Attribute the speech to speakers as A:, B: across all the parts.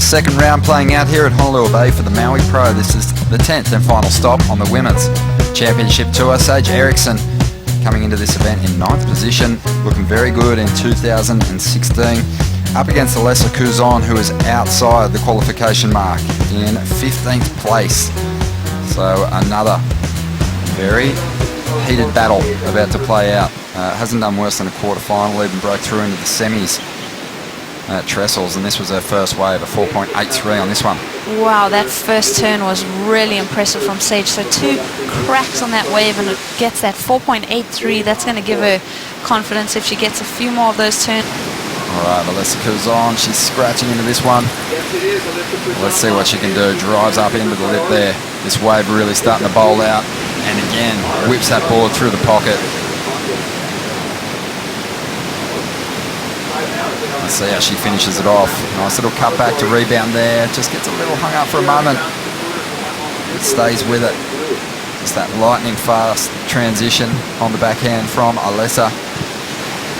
A: the second round playing out here at Honolulu Bay for the Maui Pro. This is the 10th and final stop on the Women's Championship Tour. Sage Erickson coming into this event in 9th position, looking very good in 2016. Up against Alessa Quizon, who is outside the qualification mark in 15th place. So another very heated battle about to play out. Hasn't done worse than a quarter-final, even broke through into the semis at Trestles, and this was her first wave, a 4.83 on this one.
B: Wow, that first turn was really impressive from Sage. So 2 cracks on that wave, and it gets that 4.83. That's going to give her confidence if she gets a few more of those turns.
A: All right, Alessa Quizon, she's scratching into this one. Let's see what she can do. Drives up into the lip there. This wave really starting to bowl out, and again, whips that board through the pocket. Let's see how she finishes it off. Nice little cut back to rebound there. Just gets a little hung up for a moment. It stays with it. Just that lightning fast transition on the backhand from Alessa.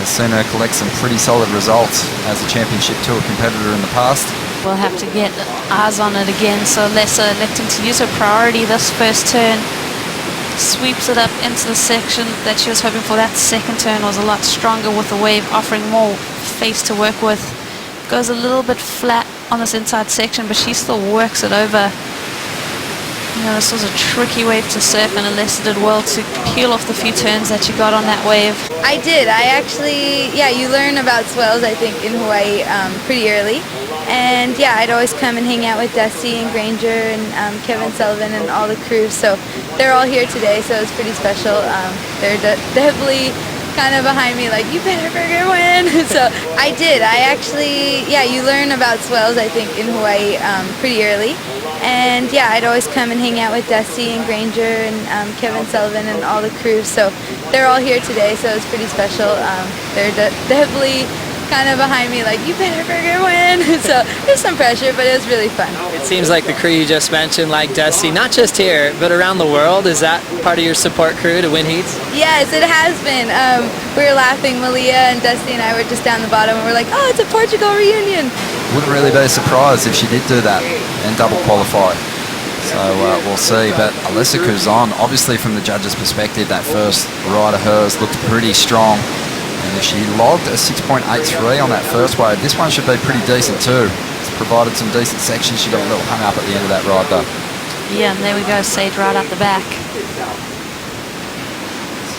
A: Has seen her collect some pretty solid results as a championship tour competitor in the past.
B: We'll have to get eyes on it again. So Alessa electing to use her priority this first turn. Sweeps it up into the section that she was hoping for. That second turn was a lot stronger with the wave offering more face to work with. Goes a little bit flat on this inside section, but she still works it over. You know, this was a tricky wave to surf, and Alessa did well to peel off the few turns that she got on that wave.
C: I did. I actually, you learn about swells, I think, in Hawaii pretty early. And yeah, I'd always come and hang out with Dusty and Granger and Kevin Sullivan and all the crew. So they're all here today, so it's pretty special. They're definitely kind of behind me, like, you better friggin' win. So I did. I actually, you learn about swells, I think, in Hawaii pretty early. And yeah, I'd always come and hang out with Dusty and Granger and Kevin Sullivan and all the crew. So they're all here today, so it's pretty special. They're definitely kind of behind me, like, you better friggin' win. So there's some pressure, but it was really fun.
D: It seems like the crew you just mentioned, like Dusty, not just here, but around the world, is that part of your support crew to win heats?
C: Yes, it has been. We were laughing, Malia and Dusty and I were just down the bottom, and we're like, oh, it's a Portugal reunion.
A: Wouldn't really be surprised if she did do that and double qualify. So we'll see. But Alessa Quizon, obviously from the judges' perspective, that first ride of hers looked pretty strong. And if she logged a 6.83 on that first wave, this one should be pretty decent too. It's provided some decent sections. She got a little hung up at the end of that ride though.
B: Yeah, and there we go, Sage right out the back.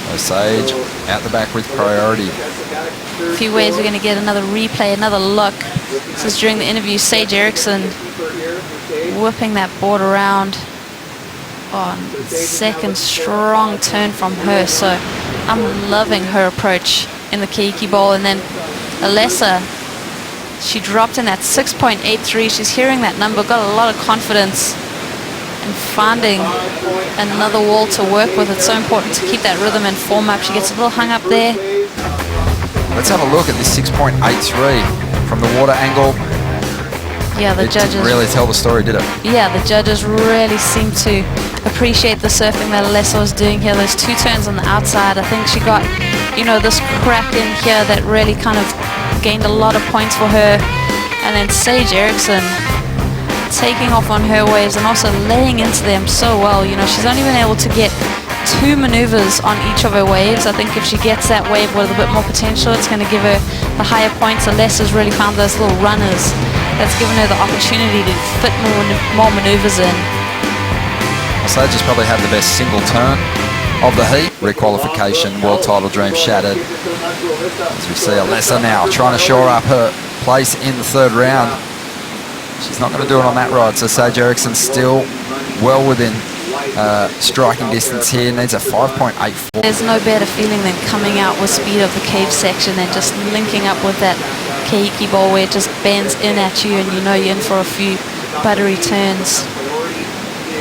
A: So Sage out the back with priority.
B: A few ways we're going to get another replay, another look. This is during the interview, Sage Erickson whipping that board around. Oh, second strong turn from her. So I'm loving her approach in the Keiki Bowl. And then Alessa, she dropped in that 6.83. She's hearing that number, got a lot of confidence and finding another wall to work with. It's so important to keep that rhythm and form up. She gets a little hung up there.
A: Let's have a look at this 6.83 from the water angle.
B: Yeah, the judges
A: didn't really tell the story, did it?
B: Yeah, the judges really seem to appreciate the surfing that Alessa was doing here. Those 2 turns on the outside. I think she got, you know, this crack in here that really kind of gained a lot of points for her. And then Sage Erickson taking off on her waves and also laying into them so well. You know, she's only been able to get 2 maneuvers on each of her waves. I think if she gets that wave with a bit more potential, it's going to give her the higher points. Alessa's really found those little runners. That's given her the opportunity to fit more maneuvers in.
A: Sage has probably had the best single turn of the heat. Requalification, world title dream shattered. As we see Alessa now trying to shore up her place in the 3rd round. She's not going to do it on that ride, so Sage Erickson still well within striking distance here. Needs a 5.84.
B: There's no better feeling than coming out with speed of the cave section and just linking up with that Keiki Bowl where it just bends in at you and you know you're in for a few buttery turns.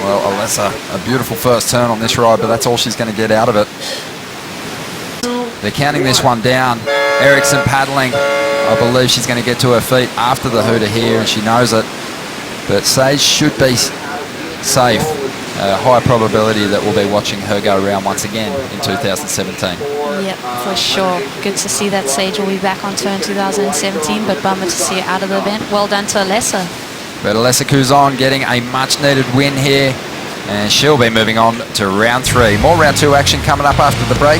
A: Well, Alessa, a beautiful first turn on this ride, but that's all she's going to get out of it. They're counting this one down. Erickson paddling. I believe she's going to get to her feet after the hooter here, and she knows it. But Sage should be safe. High probability that we'll be watching her go around once again in 2017.
B: Yep, for sure. Good to see that Sage will be back on tour in 2017, but bummer to see her out of the event. Well done to Alessa.
A: But Alessa Quizon getting a much-needed win here, and she'll be moving on to round 3. More round 2 action coming up after the break.